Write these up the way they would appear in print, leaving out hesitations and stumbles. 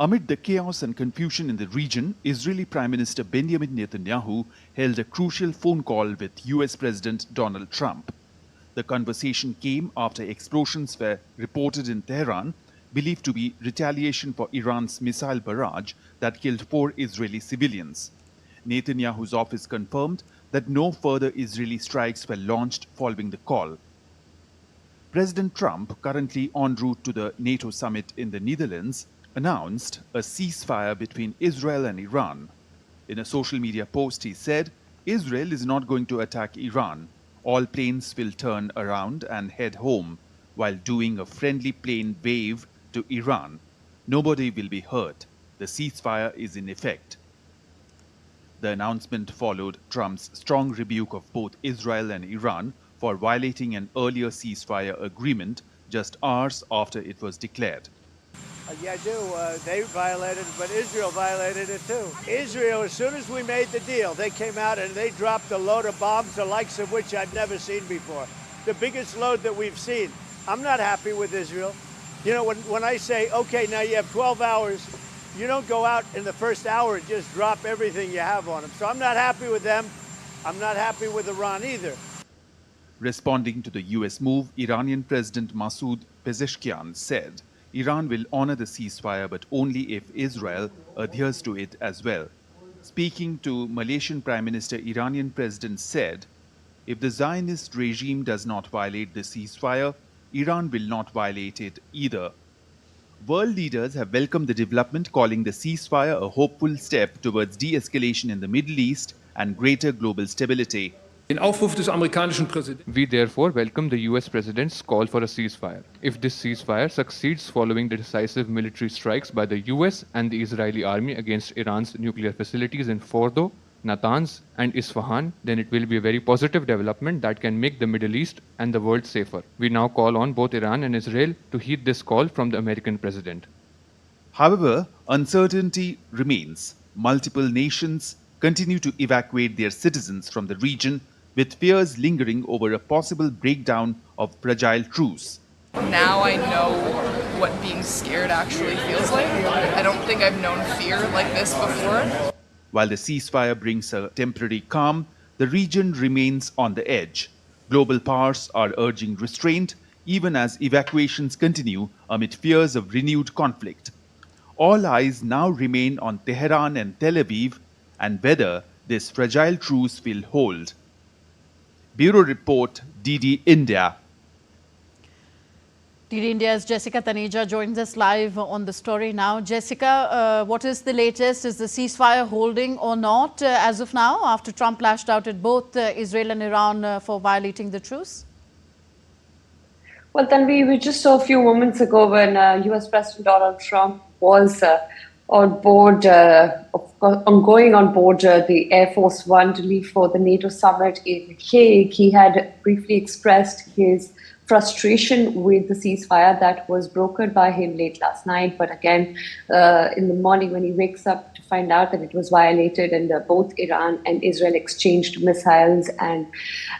Amid the chaos and confusion in the region, Israeli Prime Minister Benjamin Netanyahu held a crucial phone call with U.S. President Donald Trump. The conversation came after explosions were reported in Tehran, believed to be retaliation for Iran's missile barrage that killed 4 Israeli civilians. Netanyahu's office confirmed that no further Israeli strikes were launched following the call. President Trump, currently en route to the NATO summit in the Netherlands, announced a ceasefire between Israel and Iran. In a social media post, he said, "Israel is not going to attack Iran. All planes will turn around and head home," while doing a friendly plane wave to Iran. "Nobody will be hurt. The ceasefire is in effect." The announcement followed Trump's strong rebuke of both Israel and Iran for violating an earlier ceasefire agreement just hours after it was declared. Yeah, I do. They violated it, but Israel violated it too. Israel, as soon as we made the deal, they came out and they dropped a load of bombs, the likes of which I'd never seen before. The biggest load that we've seen. I'm not happy with Israel. You know, when I say, okay, now you have 12 hours, you don't go out in the first hour and just drop everything you have on them. So I'm not happy with them. I'm not happy with Iran either. Responding to the U.S. move, Iranian President Masoud Pezeshkian said, Iran will honor the ceasefire but only if Israel adheres to it as well. Speaking to Malaysian Prime Minister, Iranian President said, if the Zionist regime does not violate the ceasefire, Iran will not violate it either. World leaders have welcomed the development, calling the ceasefire a hopeful step towards de-escalation in the Middle East and greater global stability. We therefore welcome the U.S. President's call for a ceasefire. If this ceasefire succeeds following the decisive military strikes by the U.S. and the Israeli army against Iran's nuclear facilities in Fordo, Natanz and Isfahan, then it will be a very positive development that can make the Middle East and the world safer. We now call on both Iran and Israel to heed this call from the American president. However, uncertainty remains. Multiple nations continue to evacuate their citizens from the region, with fears lingering over a possible breakdown of fragile truce. Now I know what being scared actually feels like. I don't think I've known fear like this before. While the ceasefire brings a temporary calm, the region remains on the edge. Global powers are urging restraint, even as evacuations continue amid fears of renewed conflict. All eyes now remain on Tehran and Tel Aviv and whether this fragile truce will hold. Bureau Report, DD India. DD India's Jessica Taneja joins us live on the story now. Jessica, what is the latest? Is the ceasefire holding or not as of now, after Trump lashed out at both Israel and Iran for violating the truce? Well, Tanvi, we just saw a few moments ago when U.S. President Donald Trump was on board, going on board the Air Force One to leave for the NATO summit in The Hague. He had briefly expressed his frustration with the ceasefire that was brokered by him late last night. But again, in the morning when he wakes up to find out that it was violated and both Iran and Israel exchanged missiles and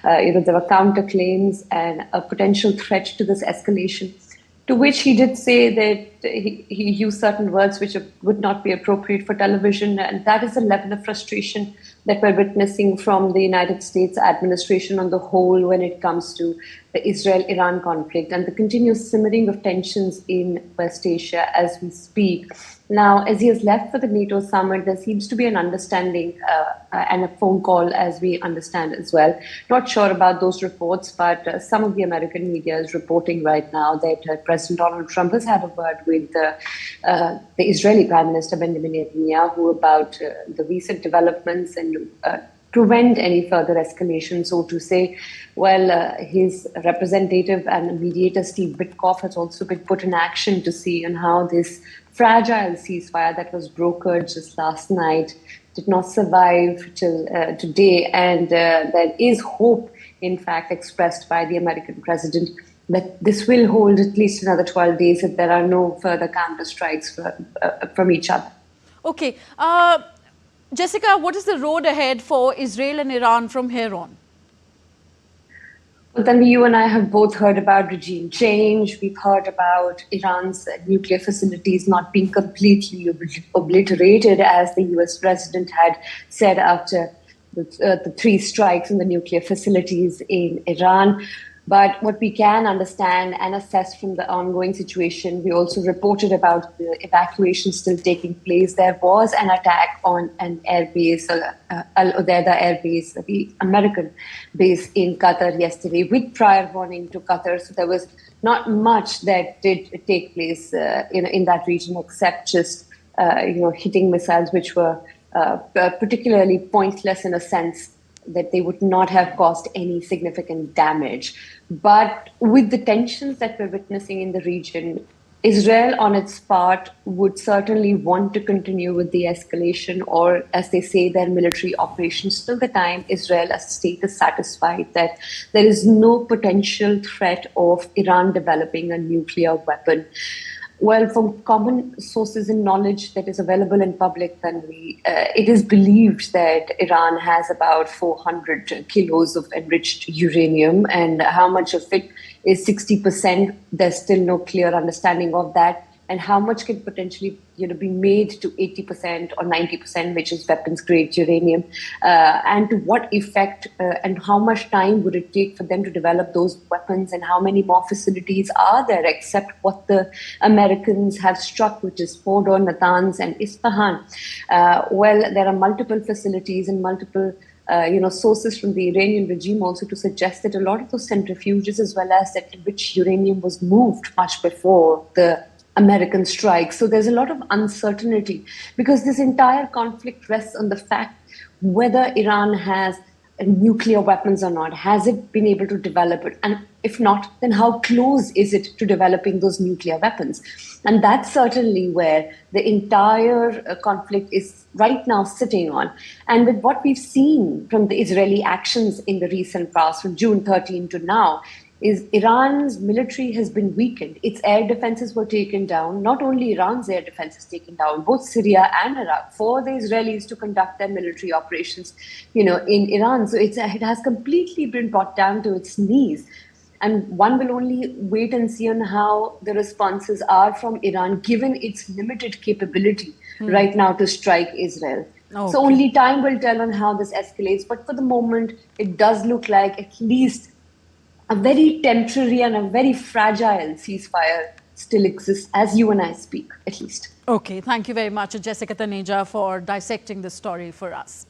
there were counterclaims and a potential threat to this escalation, to which he did say that he used certain words which would not be appropriate for television. And that is the level of frustration that we're witnessing from the United States administration on the whole when it comes to the Israel-Iran conflict and the continuous simmering of tensions in West Asia as we speak. Now, as he has left for the NATO summit, there seems to be an understanding and a phone call, as we understand as well. Not sure about those reports, but some of the American media is reporting right now that President Donald Trump has had a word with the Israeli Prime Minister Benjamin Netanyahu about the recent developments and prevent any further escalation, so to say. Well, his representative and mediator Steve Witkoff has also been put in action to see on how this fragile ceasefire that was brokered just last night did not survive till today. And there is hope, in fact, expressed by the American president that this will hold at least another 12 days if there are no further counter strikes from each other. Okay. Jessica, what is the road ahead for Israel and Iran from here on? Well, then you and I have both heard about regime change. We've heard about Iran's nuclear facilities not being completely obliterated, as the U.S. president had said after the three strikes on the nuclear facilities in Iran. But what we can understand and assess from the ongoing situation, we also reported about the evacuation still taking place. There was an attack on an airbase, Al Udeida Air Base, the American base in Qatar yesterday, with prior warning to Qatar. So there was not much that did take place in that region, except just hitting missiles, which were particularly pointless in a sense that they would not have caused any significant damage. But with the tensions that we're witnessing in the region, Israel on its part would certainly want to continue with the escalation, or as they say, their military operations till the time Israel as a state is satisfied that there is no potential threat of Iran developing a nuclear weapon. Well, from common sources and knowledge that is available in public, then it is believed that Iran has about 400 kilos of enriched uranium, and how much of it is 60%. There's still no clear understanding of that, and how much can potentially be made to 80% or 90%, which is weapons-grade uranium, and to what effect and how much time would it take for them to develop those weapons, and how many more facilities are there except what the Americans have struck, which is Fordo, Natanz, and Isfahan. Well, there are multiple facilities and multiple sources from the Iranian regime also to suggest that a lot of those centrifuges, as well as that in which uranium was moved much before the American strike. So there's a lot of uncertainty, because this entire conflict rests on the fact whether Iran has nuclear weapons or not. Has it been able to develop it? And if not, then how close is it to developing those nuclear weapons? And that's certainly where the entire conflict is right now sitting on. And with what we've seen from the Israeli actions in the recent past, from June 13 to now, is Iran's military has been weakened. Its air defenses were taken down. Not only Iran's air defenses taken down, both Syria and Iraq, for the Israelis to conduct their military operations, in Iran. So it has completely been brought down to its knees. And one will only wait and see on how the responses are from Iran, given its limited capability right now to strike Israel. Okay. So only time will tell on how this escalates. But for the moment, it does look like at least a very temporary and a very fragile ceasefire still exists as you and I speak, at least. Okay, thank you very much, Jessica Taneja, for dissecting this story for us.